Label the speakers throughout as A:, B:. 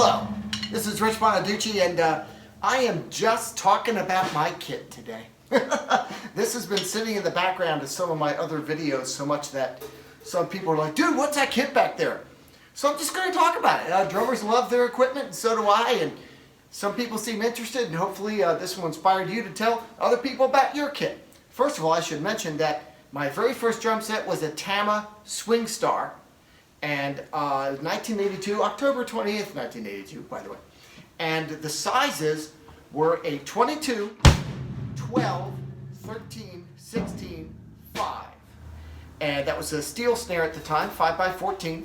A: Hello, this is Rich Bonaducci, and I am just talking about my kit today. This has been sitting in the background of some of my other videos so much that some people are like, dude, what's that kit back there? So I'm just going to talk about it. Drummers love their equipment, and so do I, and some people seem interested, and hopefully this will inspire you to tell other people about your kit. First of all, I should mention that my very first drum set was a Tama Swing Star, and 1982, October 20th, 1982, by the way. And the sizes were a 22, 12, 13, 16, 5. And that was a steel snare at the time, 5x14.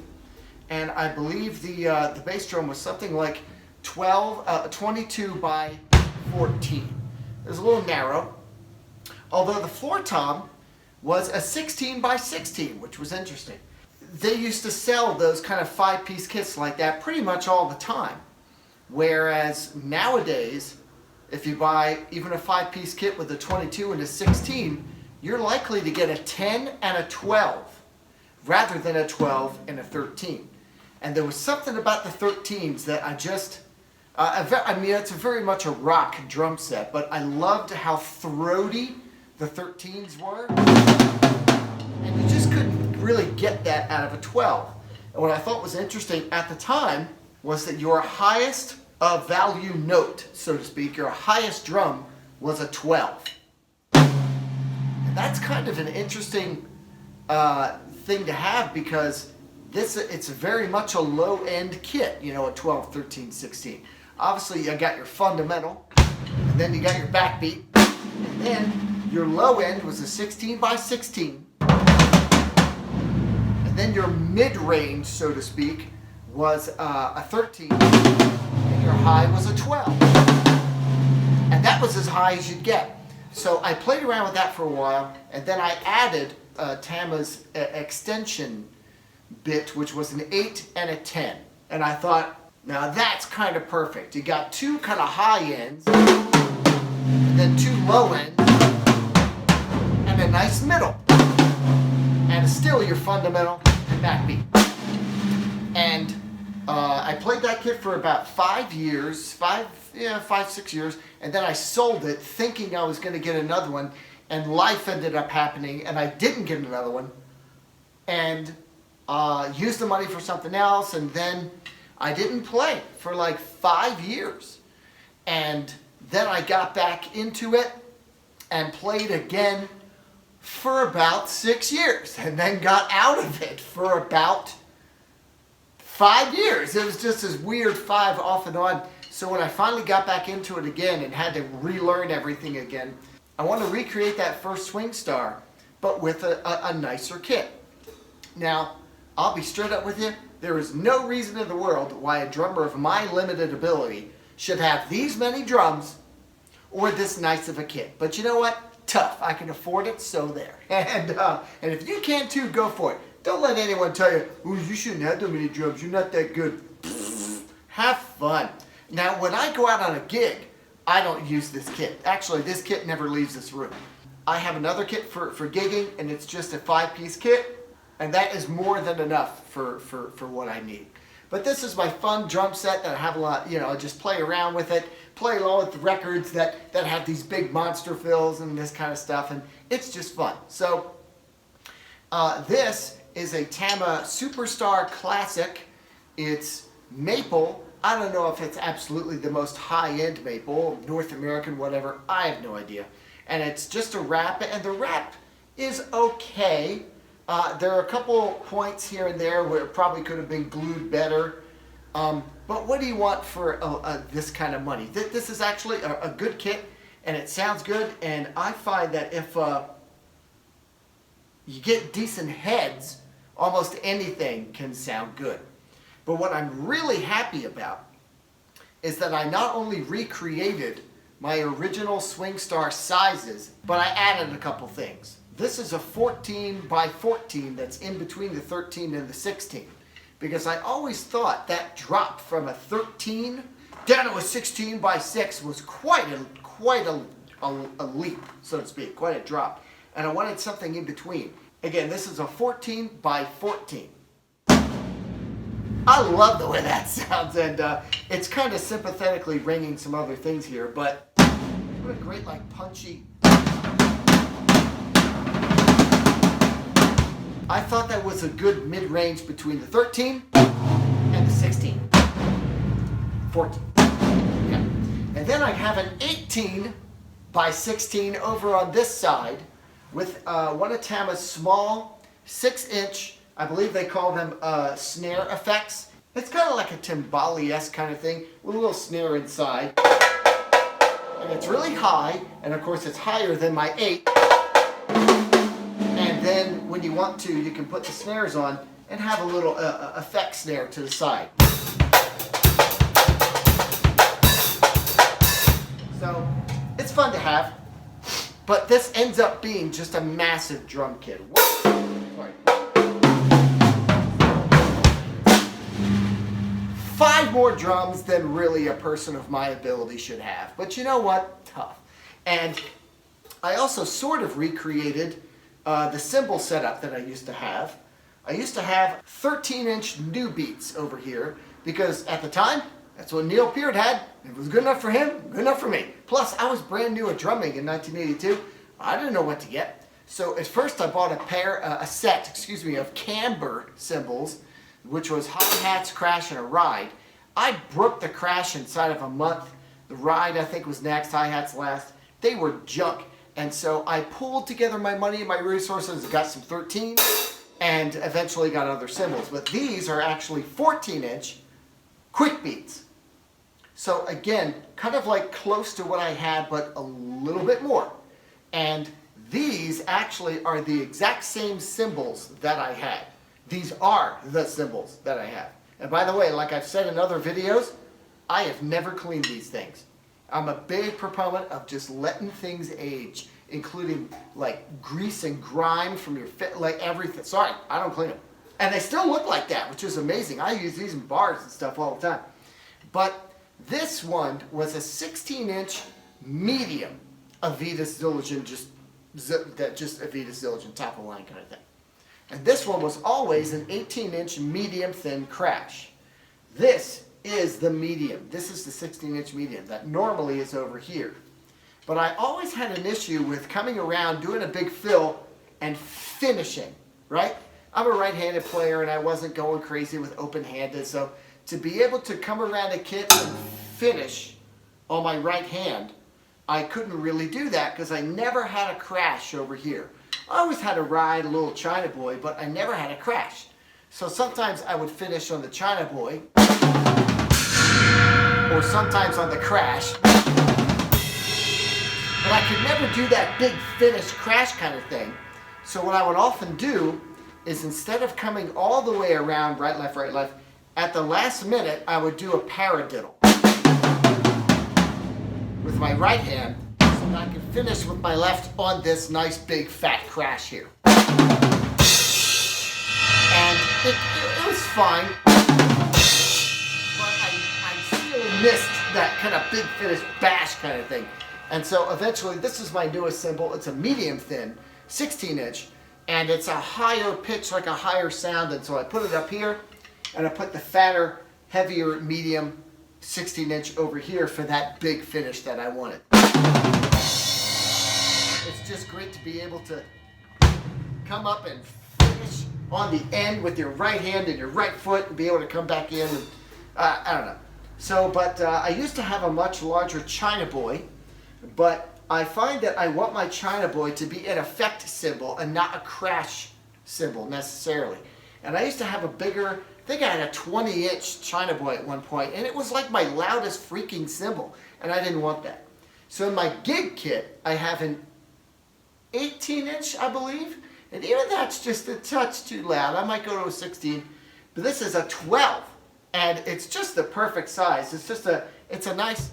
A: And I believe the bass drum was something like 22 by 14. It was a little narrow. Although the floor tom was a 16 by 16, which was interesting. They used to sell those kind of 5-piece kits like that pretty much all the time. Whereas nowadays, if you buy even a 5-piece kit with a 22 and a 16, you're likely to get a 10 and a 12 rather than a 12 and a 13. And there was something about the 13s that I just, I mean, it's very much a rock drum set, but I loved how throaty the 13s were. And you just couldn't really get that out of a 12. And what I thought was interesting at the time was that your highest value note, so to speak, your highest drum was a 12. And that's kind of an interesting thing to have, because it's very much a low-end kit, you know, a 12, 13, 16. Obviously, you got your fundamental, and then you got your backbeat, and then your low end was a 16 by 16. And then your mid-range, so to speak, was a 13, and your high was a 12. And that was as high as you'd get. So I played around with that for a while, and then I added Tama's extension bit, which was an 8 and a 10. And I thought, now that's kind of perfect. You got two kind of high ends, and then two low ends, and a nice middle. And still your fundamental and backbeat. And I played that kit for about 5 years, 6 years, and then I sold it thinking I was going to get another one, and life ended up happening, and I didn't get another one, and used the money for something else, and then I didn't play for like 5 years. And then I got back into it and played again for about 6 years, and then got out of it for about 5 years. It was just this weird 5 off and on. So when I finally got back into it again and had to relearn everything again, I want to recreate that first Swing Star, but with a nicer kit. Now, I'll be straight up with you. There is no reason in the world why a drummer of my limited ability should have these many drums or this nice of a kit. But you know what? Tough. I can afford it, so there. And if you can too, go for it. Don't let anyone tell you, oh, you shouldn't have that many drums. You're not that good. Have fun. Now, when I go out on a gig, I don't use this kit. Actually, this kit never leaves this room. I have another kit for gigging, and it's just a 5-piece kit, and that is more than enough for what I need. But this is my fun drum set that I have a lot, you know, I just play around with it, play along with the records that have these big monster fills and this kind of stuff, and it's just fun. So this is a Tama Superstar Classic. It's maple. I don't know if it's absolutely the most high-end maple, North American, whatever. I have no idea. And it's just a wrap, and the wrap is okay. There are a couple points here and there where it probably could have been glued better. But what do you want for this kind of money? This is actually a good kit, and it sounds good. And I find that if you get decent heads, almost anything can sound good. But what I'm really happy about is that I not only recreated my original Swing Star sizes, but I added a couple things. This is a 14 by 14 that's in between the 13 and the 16. Because I always thought that drop from a 13 down to a 16 by 6 was quite a leap, so to speak, quite a drop. And I wanted something in between. Again, this is a 14 by 14. I love the way that sounds, and it's kind of sympathetically ringing some other things here, but what a great, like, punchy. I thought that was a good mid-range between the 13 and the 16. 14. Yeah. And then I have an 18 by 16 over on this side with one of Tama's small 6-inch, I believe they call them snare effects. It's kind of like a timbali-esque kind of thing with a little snare inside. And it's really high, and of course it's higher than my 8. And then when you want to, you can put the snares on and have a little effect snare to the side. So it's fun to have, but this ends up being just a massive drum kit. Sorry. 5 more drums than really a person of my ability should have. But you know what? Tough. And I also sort of recreated the cymbal setup that I used to have. I used to have 13-inch new beats over here because at the time, that's what Neil Peart had. It was good enough for him, good enough for me. Plus, I was brand new at drumming in 1982. I didn't know what to get. So at first I bought a set of camber cymbals, which was hi-hats, crash, and a ride. I broke the crash inside of a month. The ride, I think, was next, hi-hats last. They were junk. And so I pulled together my money and my resources, got some 13, and eventually got other cymbals. But these are actually 14-inch quick beats. So again, kind of like close to what I had, but a little bit more. And these actually are the exact same cymbals that I had. These are the cymbals that I have. And by the way, like I've said in other videos, I have never cleaned these things. I'm a big proponent of just letting things age, including like grease and grime from your fit, like everything. Sorry, I don't clean them. And they still look like that, which is amazing. I use these in bars and stuff all the time. But this one was a 16-inch medium Avitas Zildjian, just Avitas Zildjian, top of line kind of thing. And this one was always an 18-inch medium thin crash. This is the medium. This is the 16-inch medium that normally is over here. But I always had an issue with coming around, doing a big fill, and finishing, right? I'm a right-handed player and I wasn't going crazy with open-handed, so to be able to come around a kit and finish on my right hand, I couldn't really do that because I never had a crash over here. I always had a ride, a little China Boy, but I never had a crash. So sometimes I would finish on the China Boy, or sometimes on the crash. But I could never do that big finish crash kind of thing. So what I would often do is instead of coming all the way around right, left, at the last minute I would do a paradiddle with my right hand so that I could finish with my left on this nice big fat crash here. And it was fine, but I still missed that kind of big finish bash kind of thing. And so eventually, this is my newest cymbal. It's a medium thin, 16-inch, and it's a higher pitch, like a higher sound. And so I put it up here, and I put the fatter, heavier, medium 16-inch over here for that big finish that I wanted. It's just great to be able to come up and finish on the end with your right hand and your right foot and be able to come back in. And, I don't know. So, but I used to have a much larger China Boy. But I find that I want my China Boy to be an effect cymbal and not a crash cymbal necessarily. And I used to have a bigger, I think I had a 20-inch China Boy at one point, and it was like my loudest freaking cymbal, and I didn't want that. So in my gig kit, I have an 18-inch, I believe, and even that's just a touch too loud. I might go to a 16, but this is a 12, and it's just the perfect size. It's a nice...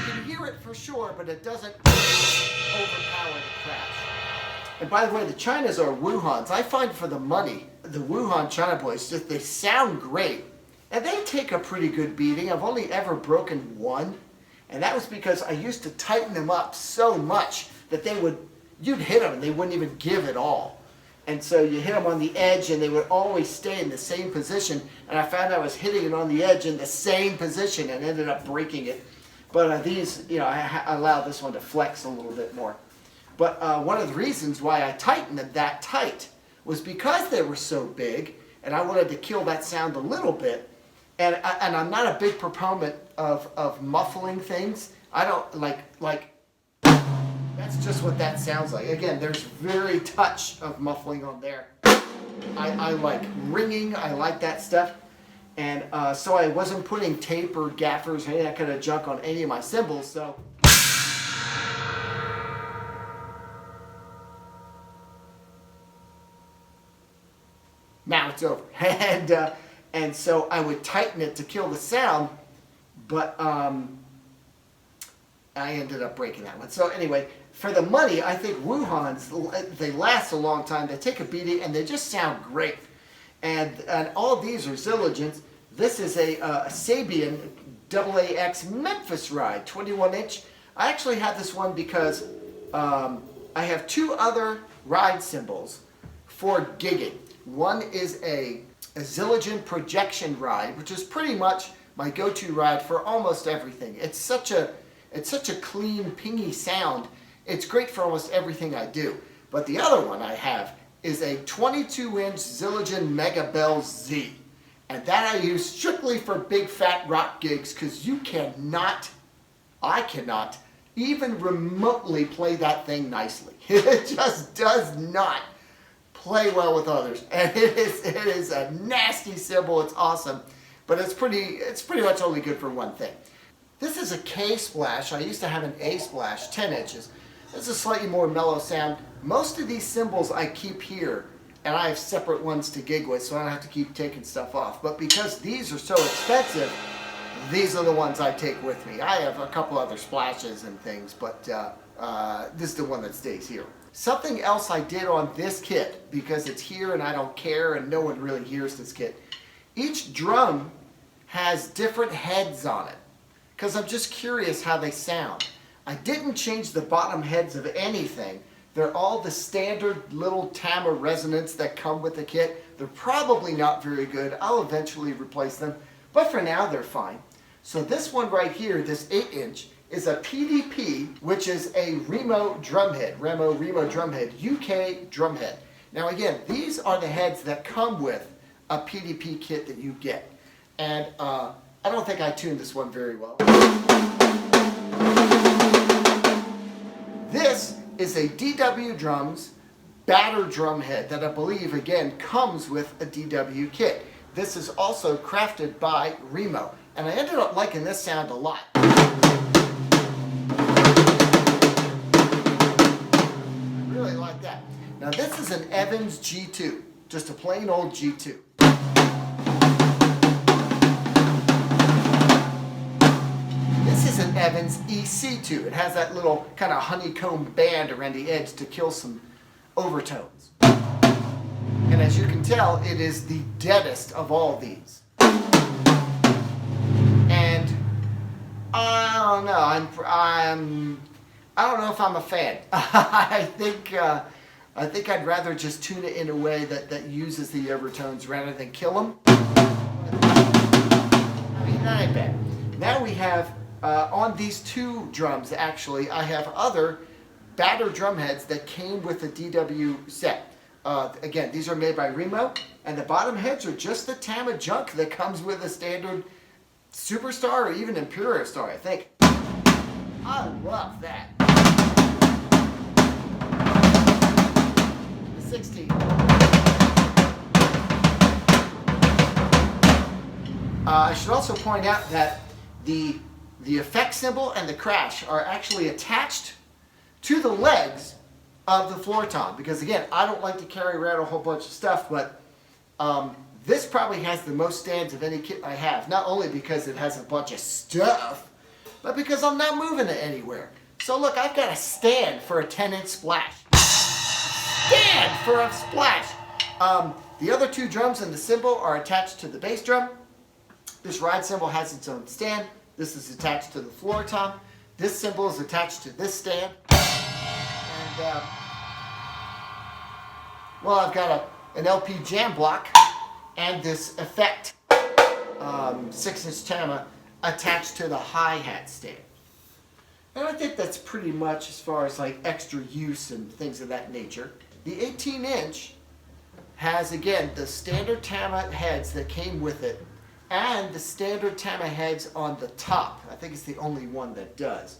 A: You can hear it for sure, but it doesn't overpower the crash. And by the way, the Chinas are Wuhans. I find for the money, the Wuhan China Boys, they sound great. And they take a pretty good beating. I've only ever broken one. And that was because I used to tighten them up so much that you'd hit them and they wouldn't even give at all. And so you hit them on the edge and they would always stay in the same position. And I found I was hitting it on the edge in the same position and ended up breaking it. But these, you know, I allowed this one to flex a little bit more. But one of the reasons why I tightened them that tight was because they were so big and I wanted to kill that sound a little bit. And I'm not a big proponent of muffling things. I don't like, that's just what that sounds like. Again, there's very touch of muffling on there. I like ringing, I like that stuff. And so I wasn't putting tape or gaffers or any of that kind of junk on any of my cymbals, so. Now it's over. And so I would tighten it to kill the sound, but I ended up breaking that one. So anyway, for the money, I think Wuhan's, they last a long time. They take a beating and they just sound great. And all these are Zilligants. This is a Sabian AAX Memphis ride, 21-inch. I actually have this one because I have two other ride cymbals for gigging. One is a Zilligant projection ride, which is pretty much my go-to ride for almost everything. It's such a clean, pingy sound. It's great for almost everything I do. But the other one I have is a 22-inch Zilligant Mega Bell Z. And that I use strictly for big fat rock gigs because you cannot, I cannot, even remotely play that thing nicely. It just does not play well with others. And it is a nasty cymbal. It's awesome. But it's pretty much only good for one thing. This is a K splash. I used to have an A splash, 10 inches. This is a slightly more mellow sound. Most of these cymbals I keep here, and I have separate ones to gig with, so I don't have to keep taking stuff off. But because these are so expensive, these are the ones I take with me. I have a couple other splashes and things, but this is the one that stays here. Something else I did on this kit, because it's here and I don't care and no one really hears this kit. Each drum has different heads on it, because I'm just curious how they sound. I didn't change the bottom heads of anything. They're all the standard little Tama resonance that come with the kit. They're probably not very good. I'll eventually replace them, but for now they're fine. So this one right here, this 8-inch, is a PDP, which is a Remo drumhead, Remo drumhead, UK drumhead. Now again, these are the heads that come with a PDP kit that you get. And I don't think I tuned this one very well. This is a DW Drums batter drum head that I believe, again, comes with a DW kit. This is also crafted by Remo, and I ended up liking this sound a lot. I really like that. Now this is an Evans G2, just a plain old G2. This is an Evans EC2. It has that little kind of honeycomb band around the edge to kill some overtones. And as you can tell, it is the deadest of all these. And I don't know. I don't know if I'm a fan. I think I'd rather just tune it in a way that uses the overtones rather than kill them. I mean, that ain't bad. Now we have on these two drums, actually, I have other batter drum heads that came with the DW set. Again, these are made by Remo, and the bottom heads are just the Tama junk that comes with a standard Superstar or even Imperial Star, I think. I love that. The 16. I should also point out that the effect cymbal and the crash are actually attached to the legs of the floor tom, because again, I don't like to carry around a whole bunch of stuff, but this probably has the most stands of any kit I have, not only because it has a bunch of stuff, but because I'm not moving it anywhere. So look, I've got a stand for a 10-inch splash. Stand for a splash! The other two drums and the cymbal are attached to the bass drum. This ride cymbal has its own stand. This is attached to the floor tom. This cymbal is attached to this stand. And Well, I've got an LP jam block and this effect 6-inch Tama attached to the hi-hat stand. And I think that's pretty much as far as like extra use and things of that nature. The 18-inch has, again, the standard Tama heads that came with it and the standard Tama heads on the top. I think it's the only one that does.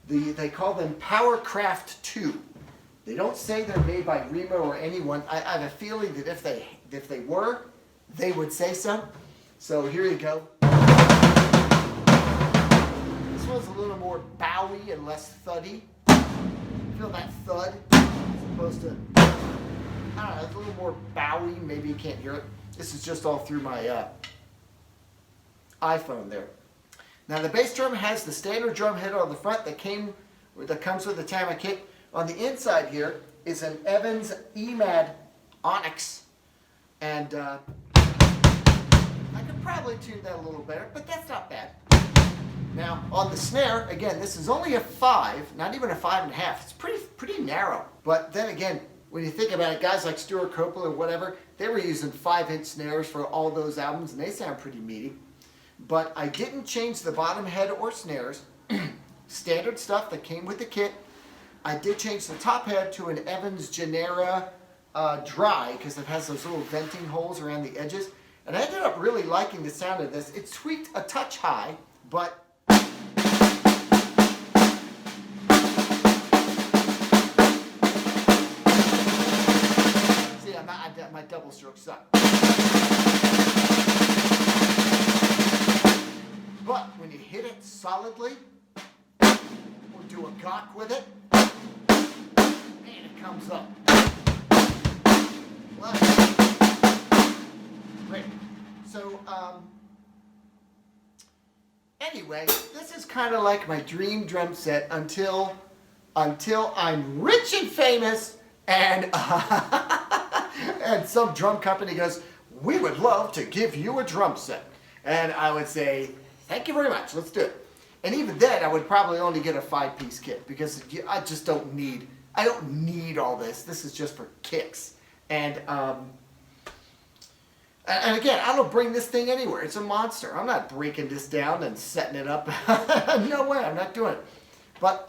A: They call them Powercraft 2. They don't say they're made by Remo or anyone. I have a feeling that if they were, they would say so. So here you go. This one's a little more bowy and less thuddy. Feel that thud as opposed to, I don't know, it's a little more bowy. Maybe you can't hear it. This is just all through my iPhone there. Now the bass drum has the standard drum head on the front that comes with the Tama kit. On the inside here is an Evans EMAD Onyx, and I could probably tune that a little better, but that's not bad. Now on the snare, again, this is only a 5, not even a 5.5. It's pretty narrow. But then again, when you think about it, guys like Stuart Copeland or whatever, they were using 5-inch snares for all those albums, and they sound pretty meaty. But I didn't change the bottom head or snares. Standard stuff that came with the kit. I did change the top head to an Evans Genera Dry because it has those little venting holes around the edges. And I ended up really liking the sound of this. It's tweaked a touch high, but see, my double stroke suck. But when you hit it solidly, or do a gawk with it, man, it comes up. Great. So, anyway, this is kind of like my dream drum set until I'm rich and famous and and some drum company goes, we would love to give you a drum set. And I would say, thank you very much, let's do it. And even then, I would probably only get a 5-piece kit because I just don't need all this. This is just for kicks. And again, I don't bring this thing anywhere. It's a monster. I'm not breaking this down and setting it up. No way, I'm not doing it. But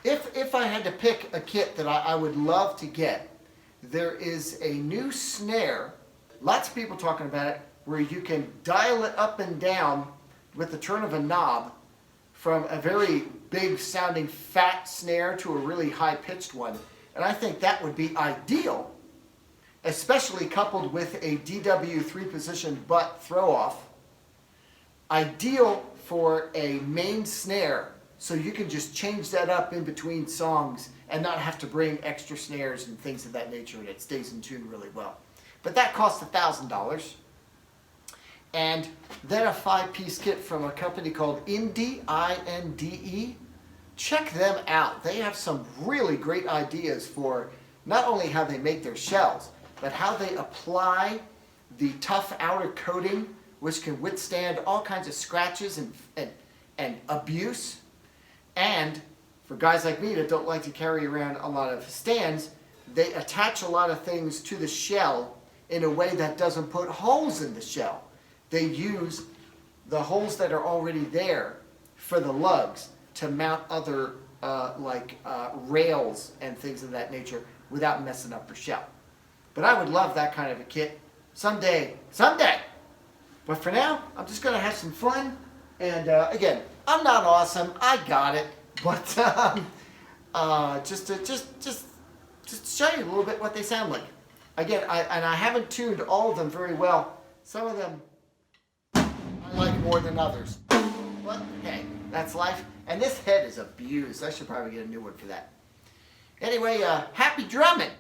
A: if I had to pick a kit that I would love to get, there is a new snare, lots of people talking about it, where you can dial it up and down with the turn of a knob from a very big sounding fat snare to a really high pitched one. And I think that would be ideal, especially coupled with a DW 3-position butt throw off. Ideal for a main snare, so you can just change that up in between songs and not have to bring extra snares and things of that nature, and it stays in tune really well. But that costs $1,000. And then a 5-piece kit from a company called Inde, I-N-D-E. Check them out. They have some really great ideas for not only how they make their shells, but how they apply the tough outer coating, which can withstand all kinds of scratches and abuse. And for guys like me that don't like to carry around a lot of stands, they attach a lot of things to the shell in a way that doesn't put holes in the shell. They use the holes that are already there for the lugs to mount other rails and things of that nature without messing up your shell. But I would love that kind of a kit someday. But for now, I'm just going to have some fun. And again, I'm not awesome. I got it. But just to show you a little bit what they sound like. Again, I haven't tuned all of them very well. Some of them I like more than others. But hey, that's life. And this head is abused. I should probably get a new one for that. Anyway, happy drumming.